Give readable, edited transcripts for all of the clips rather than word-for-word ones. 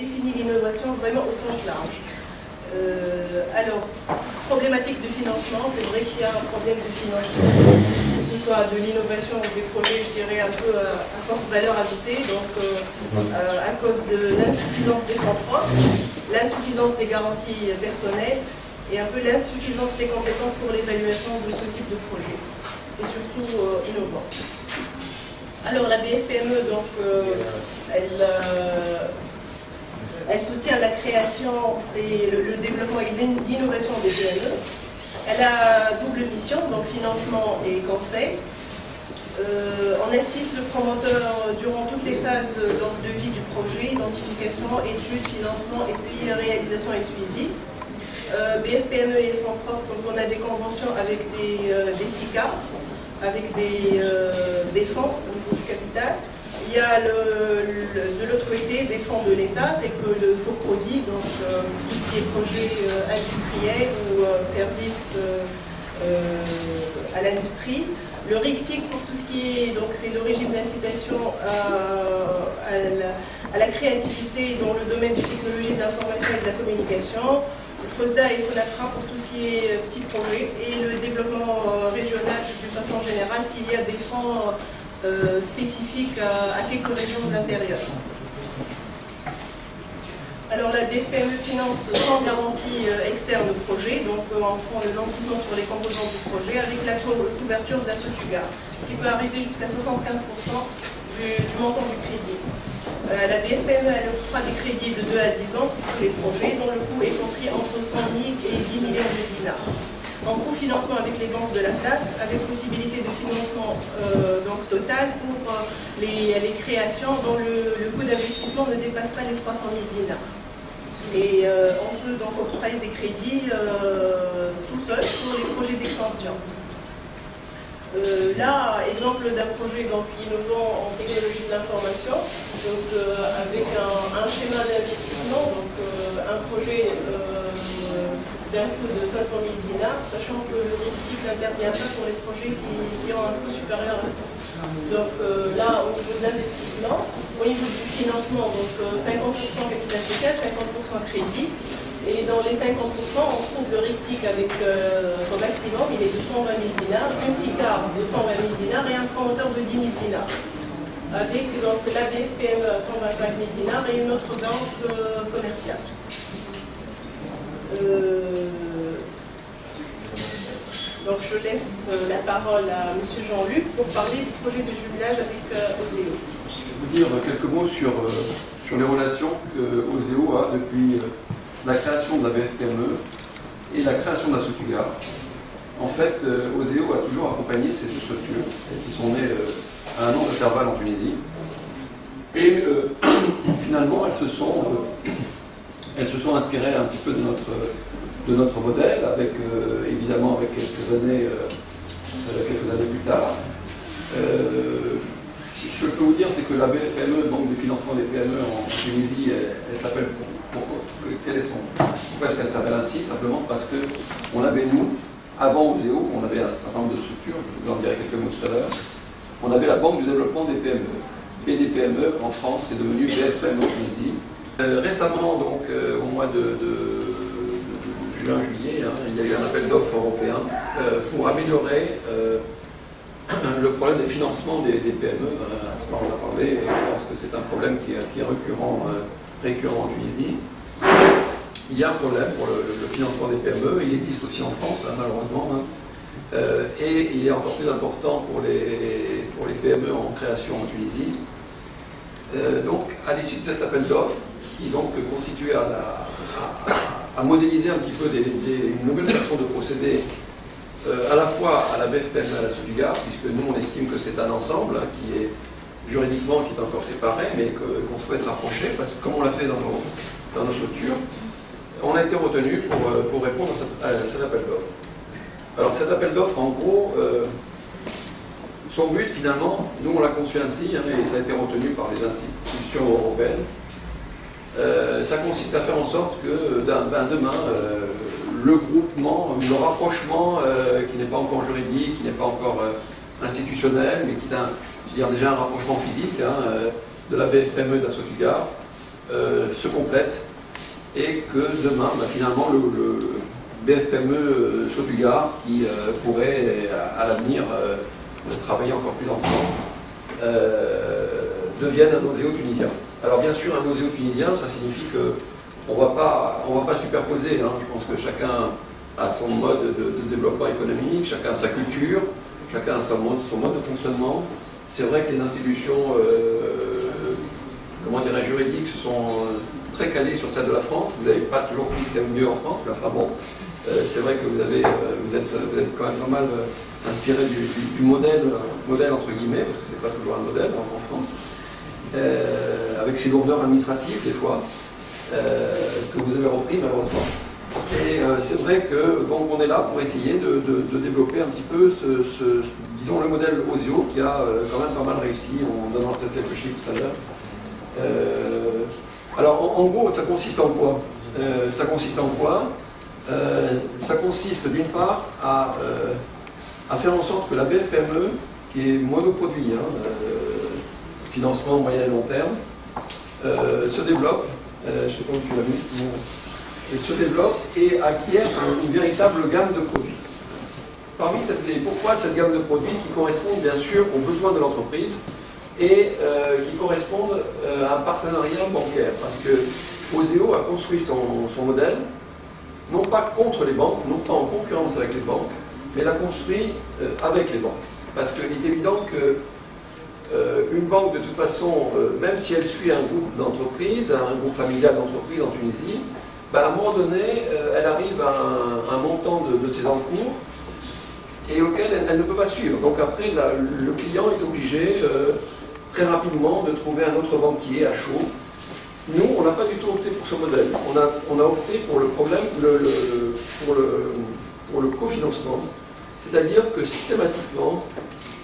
définit l'innovation vraiment au sens large. Alors, problématique de financement, c'est vrai qu'il y a un problème de financement, que ce soit de l'innovation ou des projets, je dirais, un peu à forte valeur ajoutée, donc à cause de l'insuffisance des fonds propres, l'insuffisance des garanties personnelles et un peu l'insuffisance des compétences pour l'évaluation de ce type de projet, et surtout innovant. Alors la BFPME, donc, elle soutient la création et le développement et l'innovation des PME. Elle a double mission, donc financement et conseil. On assiste le promoteur durant toutes les phases donc, de vie du projet, identification, études, financement et puis réalisation et suivi. BFPME et fonds propres, donc on a des conventions avec des SICA, avec des fonds au niveau du capital. Il y a de l'autre côté des fonds de l'État, tels que le FOPRODI, donc tout ce qui est projet industriel ou service à l'industrie. Le RICTIC pour tout ce qui est, donc c'est le régime d'incitation à la créativité dans le domaine des technologies de l'information et de la communication. Le FOSDA et FONAFRA pour tout ce qui est petits projets et le développement régional de façon générale s'il y a des fonds spécifiques à quelques régions de l'intérieur. Alors la BFPME finance sans garantie externe au projet, donc on prend le nantissement sur les composants du projet avec la couverture d'un SOTUGAR, qui peut arriver jusqu'à 75% du montant du crédit. La BFPME elle octroie des crédits de 2 à 10 ans pour tous les projets, dont le coût est compris entre 100 000 et 10 millions de dinars. En cofinancement avec les banques de la place, avec possibilité de financement donc total pour les créations dont le coût d'investissement ne dépasse pas les 300 000 dinars. Et on peut donc octroyer des crédits tout seul pour les projets d'extension. Là, exemple d'un projet donc, innovant en technologie de l'information, donc avec un schéma d'investissement, donc un projet d'un coût de 500 000 dinars, sachant que le RICTIC n'intervient pas pour les projets qui ont un coût supérieur à ça. Donc là, au niveau de l'investissement, au niveau du financement, donc 50% capital social, 50% crédit. Et dans les 50%, on trouve le RICTIC avec son maximum, il est de 120 000 dinars, un SICAR de 120 000 dinars et un promoteur de 10 000 dinars. Avec donc, la BFPME à 125 000 dinars et une autre banque commerciale. Donc je laisse la parole à M. Jean-Luc pour parler du projet de jumelage avec Oseo. Je vais vous dire quelques mots sur les relations que Oseo a depuis la création de la BFPME et la création de la SOTUGAR. En fait, Oseo a toujours accompagné ces deux structures qui sont nées à un an d'intervalle en Tunisie. Et finalement, elles se sont inspirées un petit peu de notre modèle, avec évidemment avec quelques années plus tard. Ce que je peux vous dire, c'est que la BFPME, donc du financement des PME en Tunisie, elle s'appelle pourquoi est-ce qu'elle s'appelle ainsi? Simplement parce qu'on avait, nous, avant Oseo, on avait un certain nombre de structures, je vous en dirai quelques mots tout à l'heure, on avait la Banque du développement des PME. BDPME en France, c'est devenu BFPME en Tunisie. Récemment, donc, au mois de juin-juillet, il y a eu un appel d'offres européen pour améliorer le problème des financements des PME. À ce moment, on a parlé, et je pense que c'est un problème qui est récurrent en Tunisie. Il y a un problème pour le financement des PME, il existe aussi en France, malheureusement, et il est encore plus important pour les PME en création en Tunisie. Donc, à l'issue de cet appel d'offres, qui donc constituait à modéliser un petit peu une nouvelle façon de procéder à la fois à la BFPME et à la SOTUGAR, puisque nous on estime que c'est un ensemble qui est juridiquement qui est encore séparé, mais qu'on souhaite rapprocher, parce que comme on l'a fait dans nos structures, on a été retenu pour répondre à cet appel d'offres. Alors cet appel d'offres, en gros, son but finalement, nous on l'a conçu ainsi, et ça a été retenu par les institutions européennes, ça consiste à faire en sorte que demain, le groupement, le rapprochement qui n'est pas encore juridique, qui n'est pas encore institutionnel, mais qui est déjà un rapprochement physique de la BFPME et de la SOTUGAR, se complètent et que demain, finalement, le BFPME Saut-du-Gard qui pourrait à l'avenir travailler encore plus ensemble devienne un OSEO tunisien. Alors bien sûr, un OSEO tunisien, ça signifie qu'on ne va pas superposer. Hein. Je pense que chacun a son mode de développement économique, chacun a sa culture, chacun a son mode de fonctionnement. C'est vrai que les institutions comment dirais-je, juridiques se sont très calées sur celle de la France. Vous n'avez pas toujours pris ce qu'il y a mieux en France, mais enfin bon, c'est vrai que vous êtes quand même pas mal inspiré du modèle entre guillemets, parce que c'est pas toujours un modèle en France, avec ses lourdeurs administratives des fois, que vous avez repris malheureusement. Et c'est vrai que bon, on est là pour essayer de développer un petit peu disons le modèle OSEO qui a quand même pas mal réussi. On donnera peut-être quelques chiffres tout à l'heure. Alors en gros, ça consiste en quoi? Ça consiste d'une part à faire en sorte que la BFPME, qui est monoproduit, financement moyen et long terme, se développe, je ne sais pas où tu l'as vu, se développe et acquiert une véritable gamme de produits. Pourquoi cette gamme de produits qui correspondent bien sûr aux besoins de l'entreprise et qui correspondent à un partenariat bancaire? Parce que OSEO a construit son modèle, non pas contre les banques, non pas en concurrence avec les banques, mais l'a construit avec les banques. Parce qu'il est évident que une banque, de toute façon, même si elle suit un groupe d'entreprises, un groupe familial d'entreprises en Tunisie, à un moment donné, elle arrive à un montant de ses encours et auquel elle ne peut pas suivre. Donc après, le client est obligé très rapidement de trouver un autre banquier à chaud. Nous, on n'a pas du tout opté pour ce modèle. On a opté pour le problème, pour le cofinancement. C'est-à-dire que systématiquement,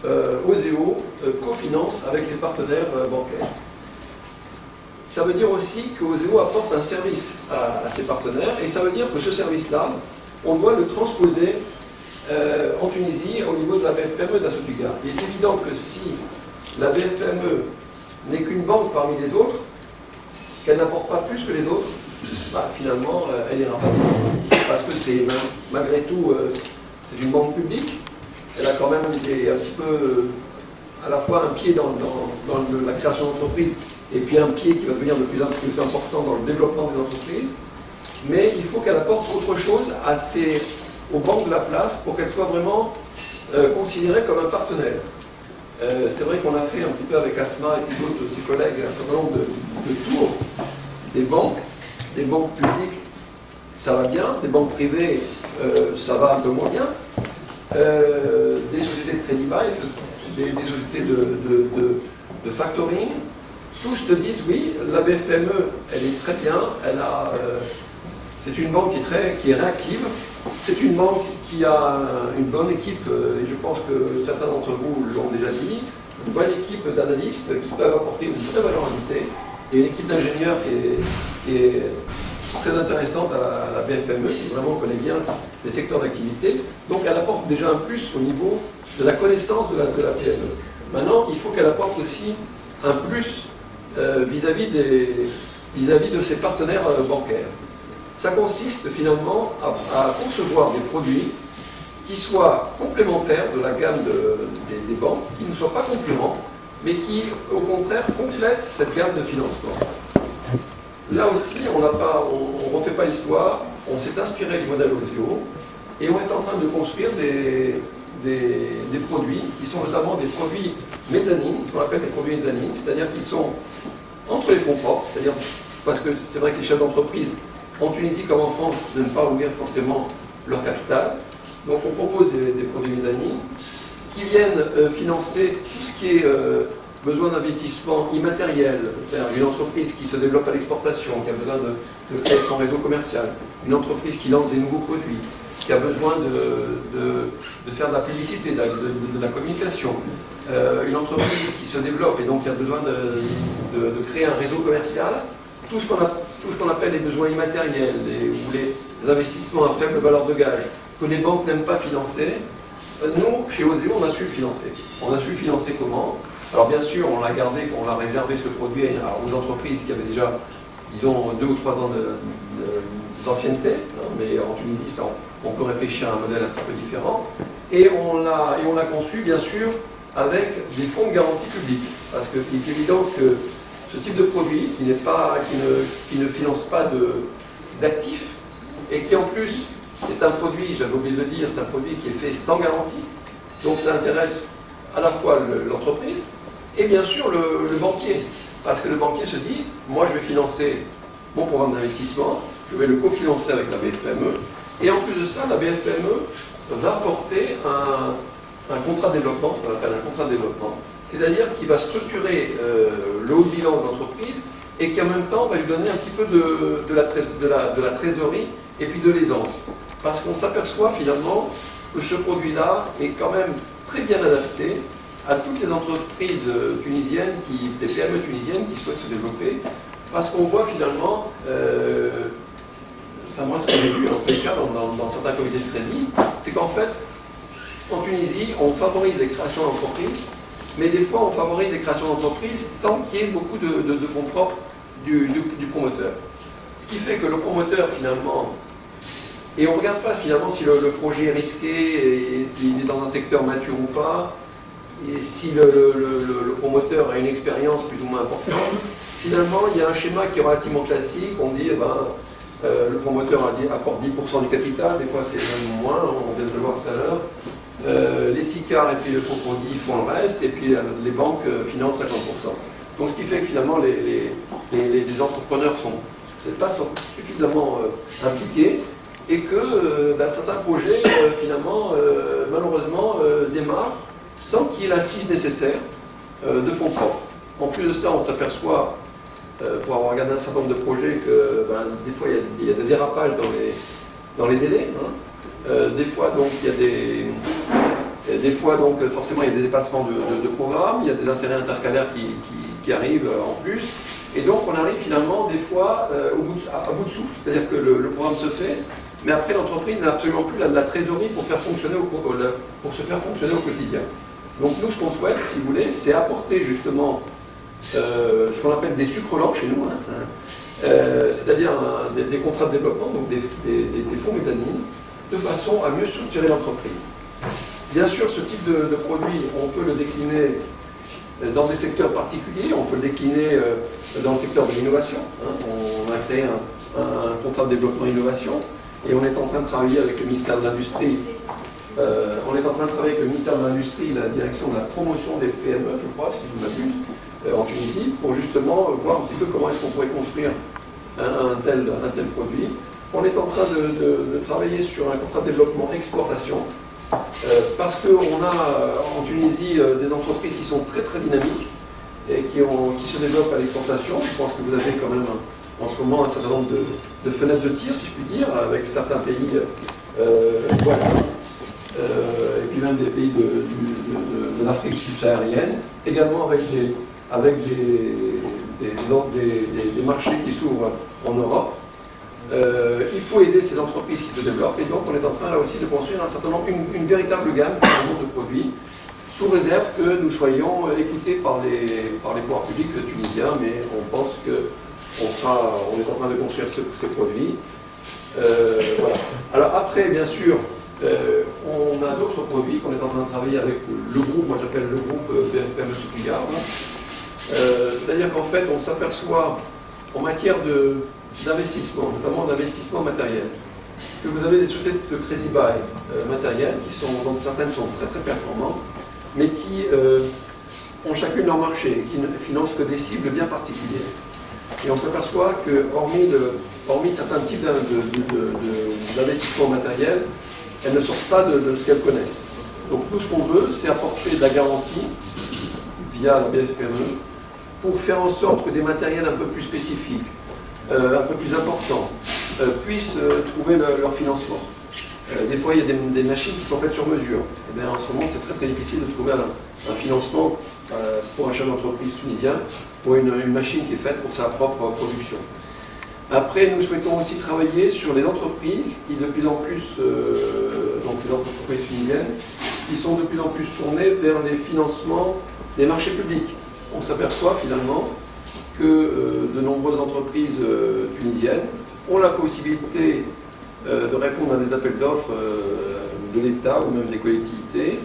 OSEO cofinance avec ses partenaires bancaires. Ça veut dire aussi que OSEO apporte un service à ses partenaires, et ça veut dire que ce service-là, on doit le transposer en Tunisie au niveau de la BFPME d'Assotuga. Il est évident que si la BFPME n'est qu'une banque parmi les autres, qu'elle n'apporte pas plus que les autres, finalement, elle n'ira pas plus. Parce que c'est, malgré tout, c'est une banque publique. Elle a quand même un petit peu, à la fois un pied dans la création d'entreprises, et puis un pied qui va devenir de plus en plus important dans le développement des entreprises. Mais il faut qu'elle apporte autre chose aux banques de la place pour qu'elles soient vraiment considérées comme un partenaire. C'est vrai qu'on a fait un petit peu avec Asma et puis d'autres petits collègues un certain nombre de tours des banques publiques, ça va bien, des banques privées, ça va un peu moins bien, des sociétés de crédit bail, des sociétés de factoring, tous te disent oui, la BFPME, elle est très bien, c'est une banque qui est réactive, c'est une banque qui a une bonne équipe, et je pense que certains d'entre vous l'ont déjà dit, une bonne équipe d'analystes qui peuvent apporter une vraie valeur ajoutée, et une équipe d'ingénieurs qui est très intéressante à la BFPME, qui vraiment connaît bien les secteurs d'activité. Donc elle apporte déjà un plus au niveau de la connaissance de la PME. Maintenant, il faut qu'elle apporte aussi un plus vis-à-vis de ses partenaires bancaires. Ça consiste finalement à concevoir des produits qui soient complémentaires de la gamme des banques, qui ne soient pas concurrents, mais qui, au contraire, complètent cette gamme de financement. Là aussi, on ne refait pas l'histoire, on s'est inspiré du modèle OSEO, et on est en train de construire des produits qui sont notamment des produits mezzanines, ce qu'on appelle des produits mezzanines, c'est-à-dire qu'ils sont entre les fonds propres, c'est-à-dire parce que c'est vrai que les chefs d'entreprise, en Tunisie comme en France, de ne pas ouvrir forcément leur capital. Donc on propose des produits mezzanines qui viennent financer tout ce qui est besoin d'investissement immatériel, c'est-à-dire une entreprise qui se développe à l'exportation, qui a besoin de créer son réseau commercial, une entreprise qui lance des nouveaux produits, qui a besoin de faire de la publicité, de la communication, une entreprise qui se développe et donc qui a besoin de créer un réseau commercial, tout ce qu'on appelle les besoins immatériels ou les investissements à faible valeur de gage que les banques n'aiment pas financer. Nous, chez OSEO, on a su le financer. On a su le financer comment? Alors bien sûr, on l'a réservé ce produit aux entreprises qui avaient déjà disons, 2 ou 3 ans d'ancienneté, hein, mais en Tunisie, ça, on peut réfléchir à un modèle un petit peu différent. Et on l'a conçu, bien sûr, avec des fonds de garantie publique. Parce qu'il est évident que ce type de produit, qui ne finance pas d'actifs, et qui en plus, c'est un produit, j'avais oublié de le dire, c'est un produit qui est fait sans garantie. Donc ça intéresse à la fois l'entreprise et bien sûr le banquier. Parce que le banquier se dit, moi je vais financer mon programme d'investissement, je vais le cofinancer avec la BFPME, et en plus de ça, la BFPME va apporter un contrat de développement, ce qu'on appelle un contrat de développement, c'est-à-dire qu'il va structurer le haut bilan de l'entreprise et qui en même temps va lui donner un petit peu de la trésorerie et puis de l'aisance. Parce qu'on s'aperçoit finalement que ce produit-là est quand même très bien adapté à toutes les entreprises tunisiennes, des PME tunisiennes qui souhaitent se développer, parce qu'on voit finalement, enfin moi ce que j'ai vu en tous les cas dans certains comités de crédit, c'est qu'en fait, en Tunisie, on favorise les créations d'entreprises, mais des fois on favorise les créations d'entreprises sans qu'il y ait beaucoup de fonds propres du promoteur. Ce qui fait que le promoteur finalement, et on ne regarde pas finalement si le projet est risqué, et s'il est dans un secteur mature ou pas, et si le promoteur a une expérience plus ou moins importante, finalement il y a un schéma qui est relativement classique, on dit le promoteur apporte 10% du capital, des fois c'est même moins, on vient de le voir tout à l'heure, les SICAR et puis le fonds font le reste, et puis les banques financent 50%. Donc ce qui fait que finalement les entrepreneurs sont peut-être pas suffisamment impliqués, et que certains projets finalement malheureusement démarrent sans qu'il y ait l'assise nécessaire de fonds propres. En plus de ça, on s'aperçoit, pour avoir regardé un certain nombre de projets, que des fois il y a des dérapages dans les délais. Hein. Des fois donc il y a des fois donc forcément il y a des dépassements de programmes, il y a des intérêts intercalaires qui arrivent en plus. Et donc on arrive finalement des fois à bout de souffle, c'est-à-dire que le programme se fait, mais après l'entreprise n'a absolument plus la trésorerie pour se faire fonctionner au quotidien. Donc nous, ce qu'on souhaite, si vous voulez, c'est apporter justement ce qu'on appelle des sucres lents chez nous, c'est-à-dire des contrats de développement, donc des fonds mézzanines, de façon à mieux structurer l'entreprise. Bien sûr, ce type de produit, on peut le décliner dans des secteurs particuliers, on peut le décliner dans le secteur de l'innovation. Hein. On a créé un contrat de développement innovation et on est en train de travailler avec le ministère de l'Industrie. La direction de la promotion des PME, je crois, si je m'abuse, en Tunisie, pour justement voir un petit peu comment est-ce qu'on pourrait construire un tel produit. On est en train de travailler sur un contrat de développement exportation, parce qu'on a en Tunisie des entreprises qui sont très très dynamiques et qui se développent à l'exportation. Je pense que vous avez quand même en ce moment un certain nombre de fenêtres de tir, si je puis dire, avec certains pays voisins, et puis même des pays de l'Afrique subsaharienne, également avec des marchés qui s'ouvrent en Europe. Il faut aider ces entreprises qui se développent, et donc on est en train là aussi de construire un certain nombre, une véritable gamme de produits, sous réserve que nous soyons écoutés par les pouvoirs publics tunisiens, mais on pense qu'on est en train de construire ces produits. Voilà. Alors après, bien sûr, on a d'autres produits qu'on est en train de travailler avec le groupe, moi j'appelle le groupe BFPME Soukougar. C'est-à-dire qu'en fait, on s'aperçoit en matière d'investissement, notamment d'investissement matériel, que vous avez des sociétés de crédit bail matériel, dont certaines sont très très performantes, mais qui ont chacune leur marché, qui ne financent que des cibles bien particulières. Et on s'aperçoit que, hormis certains types d'investissement matériel, elles ne sortent pas de ce qu'elles connaissent. Donc nous, ce qu'on veut, c'est apporter de la garantie via la BFPME pour faire en sorte que des matériels un peu plus spécifiques, un peu plus importants, puissent trouver leur financement. Des fois, il y a des machines qui sont faites sur mesure. Et bien, en ce moment, c'est très très difficile de trouver un financement pour un chef d'entreprise tunisien pour une machine qui est faite pour sa propre production. Après, nous souhaitons aussi travailler sur les entreprises qui, de plus en plus, donc les entreprises tunisiennes, qui sont de plus en plus tournées vers les financements des marchés publics. On s'aperçoit finalement que de nombreuses entreprises tunisiennes ont la possibilité de répondre à des appels d'offres de l'État ou même des collectivités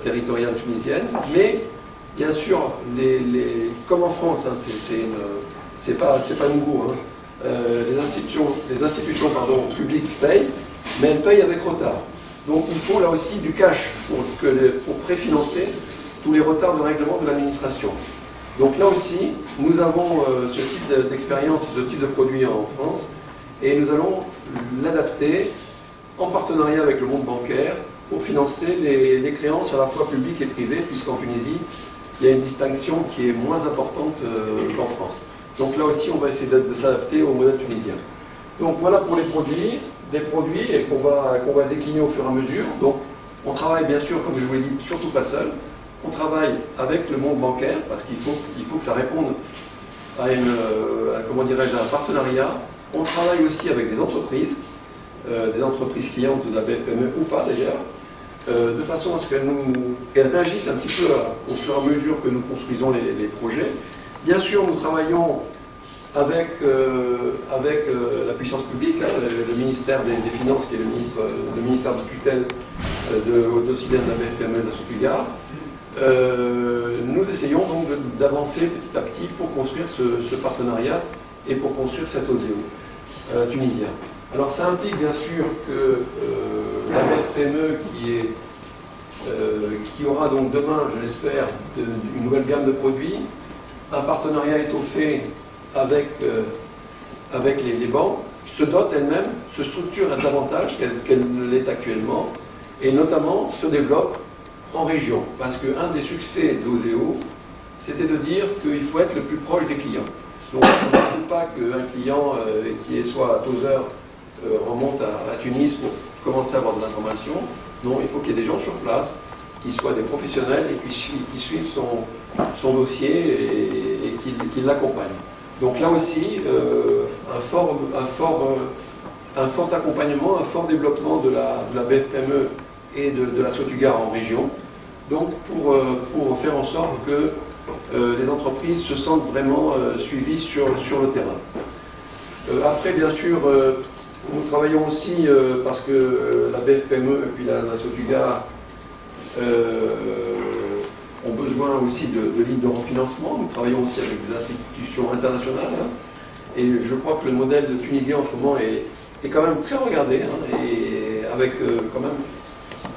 territoriales tunisiennes. Mais bien sûr, comme en France, hein, c'est pas nouveau. Hein, les institutions publiques payent, mais elles payent avec retard. Donc il faut là aussi du cash pour préfinancer tous les retards de règlement de l'administration. Donc là aussi, nous avons ce type d'expérience, ce type de produit en France, et nous allons l'adapter en partenariat avec le monde bancaire pour financer les créances à la fois publiques et privées, puisqu'en Tunisie, il y a une distinction qui est moins importante qu'en France. Donc là aussi, on va essayer de s'adapter au modèle tunisien. Donc voilà pour les produits, des produits qu'on va décliner au fur et à mesure. Donc on travaille bien sûr, comme je vous l'ai dit, surtout pas seul. On travaille avec le monde bancaire parce qu'il faut que ça réponde à un partenariat. On travaille aussi avec des entreprises clientes de la BFPME ou pas d'ailleurs, de façon à ce qu'elles réagissent un petit peu au fur et à mesure que nous construisons les projets. Bien sûr, nous travaillons avec la puissance publique, hein, le ministère des Finances, qui est le ministère de tutelle aussi bien de la BFPME de la Sotugar. Nous essayons donc d'avancer petit à petit pour construire ce partenariat et pour construire cet OSEO tunisien. Alors ça implique bien sûr que la BFPME qui aura donc demain, je l'espère, une nouvelle gamme de produits, un partenariat étoffé avec les banques, se dote elle-même, se structure davantage qu'elle l'est actuellement, et notamment se développe en région. Parce qu'un des succès d'OSEO, c'était de dire qu'il faut être le plus proche des clients. Donc on ne veut pas qu'un client qui est soit à Tozeur remonte à Tunis pour commencer à avoir de l'information. Non, il faut qu'il y ait des gens sur place, qui soient des professionnels et qui suivent son dossier et qui l'accompagnent. Donc là aussi, un fort accompagnement, un fort développement de la BFPME et de la Sotugar en région, donc pour faire en sorte que les entreprises se sentent vraiment suivies sur le terrain. Après, bien sûr, nous travaillons aussi, parce que la BFPME et puis la Sotugar ont besoin aussi de lignes de refinancement. Nous travaillons aussi avec des institutions internationales. Hein, et je crois que le modèle tunisien en ce moment est quand même très regardé, hein, et avec quand même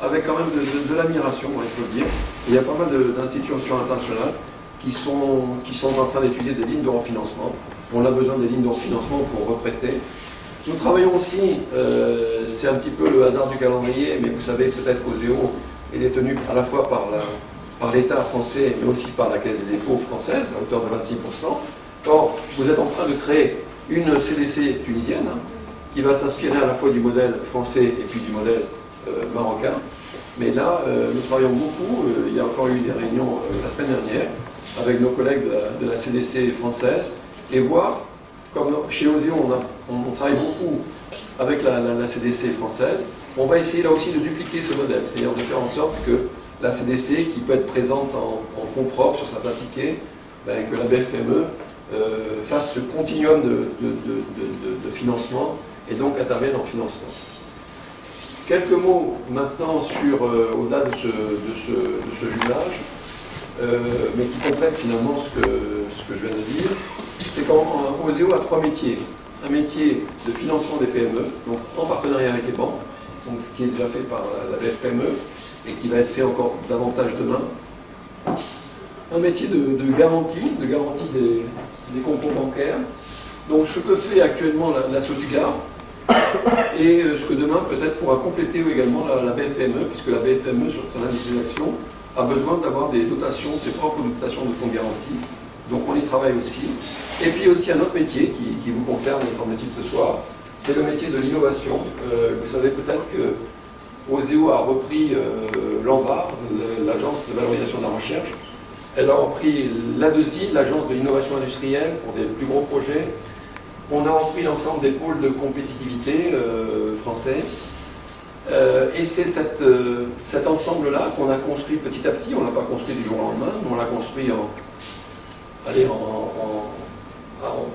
de l'admiration, il faut le dire. Il y a pas mal d'institutions internationales qui sont en train d'étudier des lignes de refinancement. On a besoin des lignes de refinancement pour reprêter. Nous travaillons aussi, c'est un petit peu le hasard du calendrier, mais vous savez peut-être qu'OSEO est tenu à la fois par l'État français, mais aussi par la Caisse des dépôts française, à hauteur de 26%. Or, vous êtes en train de créer une CDC tunisienne, hein, qui va s'inspirer à la fois du modèle français et puis du modèle marocain. Mais là, nous travaillons beaucoup. Il y a encore eu des réunions la semaine dernière avec nos collègues de la CDC française, et voir, comme chez OSEO, on travaille beaucoup avec la CDC française, on va essayer là aussi de dupliquer ce modèle, c'est-à-dire de faire en sorte que la CDC, qui peut être présente en fonds propres sur certains tickets, que la BFPME fasse ce continuum de financement et donc intervienne en financement. Quelques mots maintenant au-delà de ce jumelage, mais qui complète finalement ce que je viens de dire. C'est qu'OSEO a trois métiers. Un métier de financement des PME, donc en partenariat avec les banques, donc, qui est déjà fait par la BFPME et qui va être fait encore davantage demain. Un métier de garantie des concours bancaires, donc ce que fait actuellement la Sotugar, et ce que demain peut-être pourra compléter également la BFPME, puisque la BFPME sur certaines de ses actions a besoin d'avoir des dotations, ses propres dotations de fonds de garantie. Donc on y travaille aussi. Et puis aussi un autre métier qui vous concerne, me semble-t-il, ce soir, c'est le métier de l'innovation. Vous savez peut-être que OSEO a repris l'ANVAR, l'Agence de valorisation de la recherche. Elle a repris l'ADESI, l'Agence de l'innovation industrielle, pour des plus gros projets. On a repris l'ensemble des pôles de compétitivité français. Et c'est cet ensemble-là qu'on a construit petit à petit. On ne l'a pas construit du jour au lendemain, mais on l'a construit allez,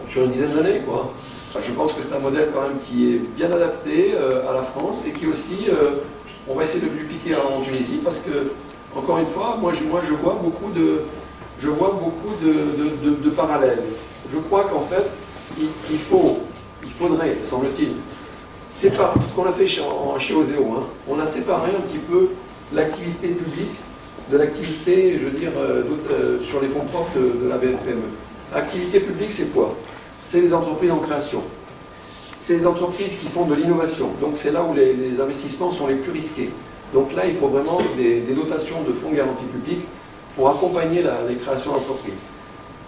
sur une dizaine d'années, quoi. Je pense que c'est un modèle quand même qui est bien adapté à la France et qui aussi, on va essayer de le dupliquer en Tunisie parce que, encore une fois, moi je vois beaucoup de parallèles. Je crois qu'en fait, il faudrait, semble-t-il, séparer, ce qu'on a fait chez Oseo, hein, on a séparé un petit peu l'activité publique de l'activité, je veux dire, sur les fonds propres de la BFPME. L'activité publique, c'est quoi? C'est les entreprises en création. C'est les entreprises qui font de l'innovation. Donc c'est là où les investissements sont les plus risqués. Donc là, il faut vraiment des dotations de fonds garantis publics pour accompagner les créations d'entreprises,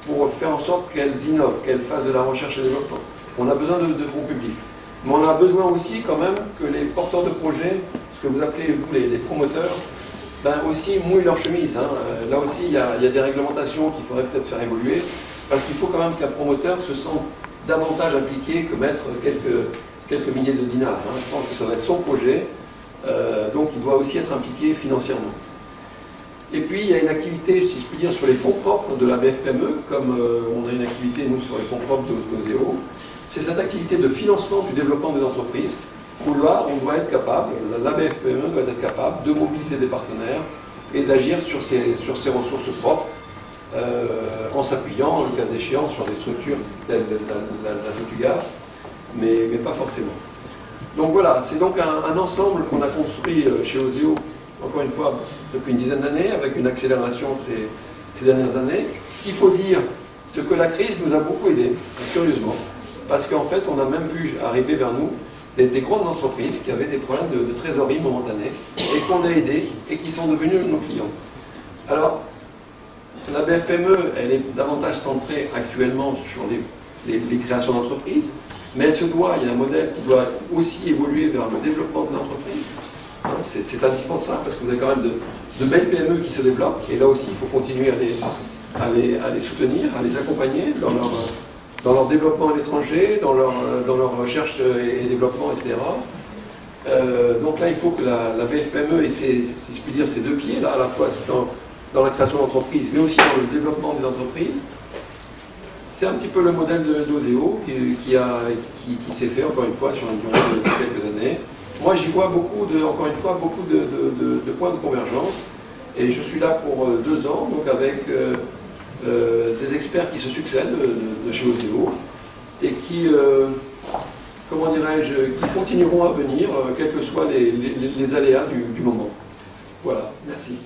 pour faire en sorte qu'elles innovent, qu'elles fassent de la recherche et développement. On a besoin de fonds publics. Mais on a besoin aussi quand même que les porteurs de projets, ce que vous appelez vous, les promoteurs, ben aussi mouillent leur chemise. Hein. Là aussi, il y a des réglementations qu'il faudrait peut-être faire évoluer, parce qu'il faut quand même qu'un promoteur se sente davantage impliqué que mettre quelques milliers de dinars. Hein. Je pense que ça va être son projet, donc il doit aussi être impliqué financièrement. Et puis il y a une activité, si je puis dire, sur les fonds propres de la BFPME, comme on a une activité, nous, sur les fonds propres d'Oseo. C'est cette activité de financement du développement des entreprises, où là, on doit être capable, la BFPME doit être capable de mobiliser des partenaires et d'agir sur ses ressources propres, en s'appuyant, le cas échéant, sur des structures telles la Tortuga, mais pas forcément. Donc voilà, c'est donc un ensemble qu'on a construit chez Oseo, encore une fois, depuis une dizaine d'années, avec une accélération ces dernières années. Il faut dire ce que la crise nous a beaucoup aidé, curieusement, parce qu'en fait, on a même vu arriver vers nous des grandes entreprises qui avaient des problèmes de trésorerie momentanée et qu'on a aidés et qui sont devenus nos clients. Alors, la BFPME, elle est davantage centrée actuellement sur les créations d'entreprises, mais il y a un modèle qui doit aussi évoluer vers le développement des entreprises. Hein, c'est indispensable parce que vous avez quand même de belles PME qui se développent, et là aussi il faut continuer à les soutenir, à les accompagner dans leur développement à l'étranger, dans leur recherche et développement, etc. Donc là il faut que la BFPME ait, si je puis dire, ses deux pieds, là, à la fois dans la création d'entreprises, mais aussi dans le développement des entreprises. C'est un petit peu le modèle d'Oseo qui s'est fait, encore une fois, sur une durée de quelques années. Moi, j'y vois encore une fois, beaucoup de points de convergence. Et je suis là pour 2 ans, donc avec des experts qui se succèdent de chez Oseo et qui, comment dirais-je, qui continueront à venir, quels que soient les aléas du moment. Voilà, merci.